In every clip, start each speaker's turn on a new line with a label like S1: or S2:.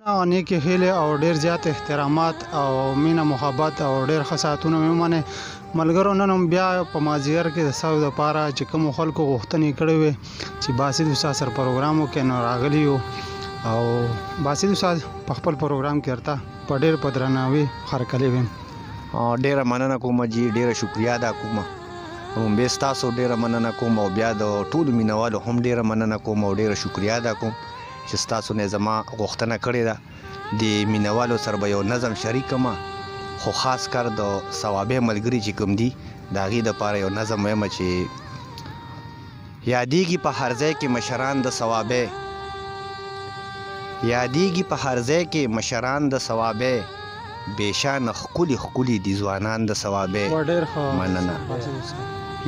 S1: نیکې هیلې او ډېر زیات احترامات او مینه محبت او ډېر ښه ساعتونه مې ومنئ. ملګرو نن هم بیا په مازدیګر کې د ستاسو دپاره چې کومو خلکو غوښتنې کړې وې چې باسط استاد سره پروګرام وکړي نو راغلي یو او باسط استاد په خپل پروګرام کې ورته په ډېر په درناوي هرکلی ویم.
S2: ډیره مننه کوم جی، ډیره شکریا ادا کوم. بیا ستاسو ډیره مننه کوم او بیا د ټولو مینوالو هم ډیره مننه کوم او ډیره شکریا ادا کوم چې ستاسو نه زما غوښتنه کړې ده د مینوالو سره به یو نظم شریکم، خو خاص کر د ثوابه ملګري چې کوم دي د هغې دپاره یو نظم وایم چې یادیږي په هر ځای کې مشران د ثوابه، یادیږي په هر ځای کې مشران د ثوابه، بېشانه ښکلي ښکلي دي ځوانان د ثوابه. مننه.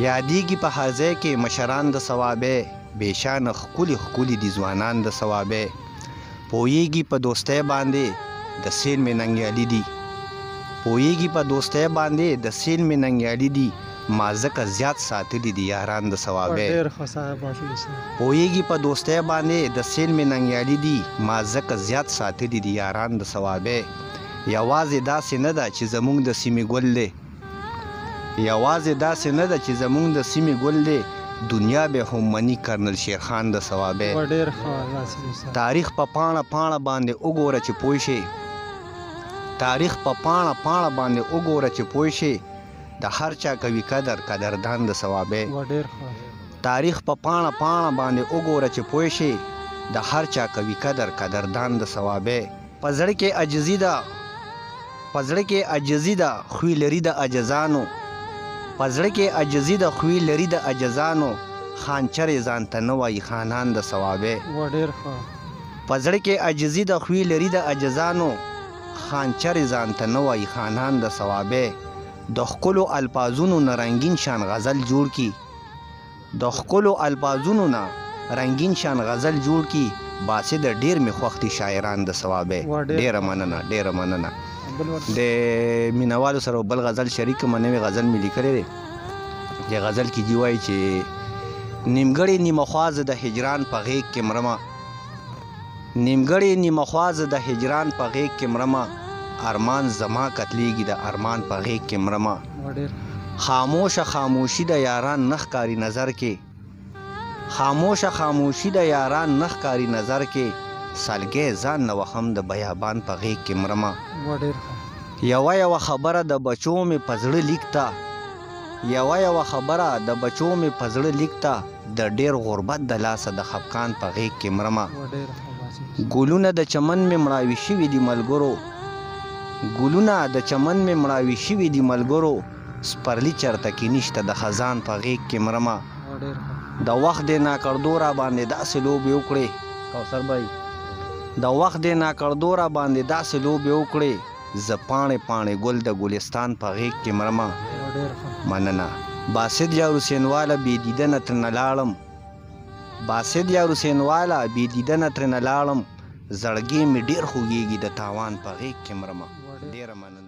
S2: یادیږي په هر ځای کې مشران د ثوابه، بېشانه ښکلي ښکلي دي ځوانان د ثوابه. پوهیږي په دوستۍ باندې د سیل مې ننګیالي دي، پوهیږي په دوستۍ باندې د سیل مې ننګیالي دي، ما ځکه زیات ساتلي دي یاران د ثوابه. پوهیږي په دوستۍ باندې د سیل مې ننګیالي دي، ما ځکه زیات ساتلي دي یاران د ثوابه. یوازې داسې نه ده چې زمونږ د سیمې ګل دی، یوازې داسې نه ده چې زمونږ د سیمې ګل دی، دنیا به هم مني کرنل شیرخان د ثوابه. تاریخ په پاڼه پاڼه باندې وګوره چې پوه شي، تاریخ په پاڼه پاڼه باندې وګوره چې پوه شي، د هر چا کوي قدر قدردان د ثوابه. تاریخ په پاڼه پاڼه باندې وګوره چې پوه شي، د هر چا کوي قدر قدردان د ثوابه. په زړه کې عجزي ده، په زړه کې عجزي ده خوی لري د عجزانو، په زړه کې عجزي ده خوی لري د عجزانو، خانچرې ځان ته نه وایي خانان د ثوابه. په زړه کې عجزي ده خوی لري د عجزانو، خانچرې ځان ته نه وایي خانان د ثوابه. د ښکلو الفاظونو نه رنګین شان غزل جوړ کی، د ښکلو الفاظونو نه رنګین شان غزل جوړ کی، باسي د ډیر می خوختي شاعران د ثوابه. ډیره مننه، ډیره مننه. د مینوالو سره بل غزل شریک منوي غزل می لیکلی دی. د غزل کې دی وایي چې نیمګړی نیمه خواز د هجران په غیږ کې مرمه، نیمګړی نیمه خواز د هجران په غیږ کې مرمه، ارمان زما قتلیږي د ارمان په غیږ کې مرمه. خاموشه خاموشي د یاران نه ښکاري نظر کې، خاموشه خاموشي د یاران نه ښکاري نظر کې، سالګی ځان نه وهم د بیابان په غیږ کې مرمه. یوه یوه خبره د بچو مې په زړه لیکته، یوه یوه خبره د بچو مې په زړه لیکته، د ډیر غربت د لاسه د خفقان په غیږ کې مرمه. ګلونه د چمن مې مړاوي شوي دي ملګرو، ګلونه د چمن مې مړاوي شوي دي ملګرو، سپرلي چرته کې نشته د خزان په غیږ کې مرمه. د وخت د ناکړدو را باندې داسې لوبې وکړې کوثر بھائی، د وخت د ناکړدو را باندې داسې لوبې وکړې، زه پاڼې پاڼې ګل د ګلستان په غیږ کې مرمه. مننه. باسط یا حسینواله بې دیدنه ترنه لاړم، باسط یا حسینواله بې دیدنه ترنه لاړم، زړګی مې ډېر خوږېږي د تاوان په غیږ کې مرمه. ډېره مننه.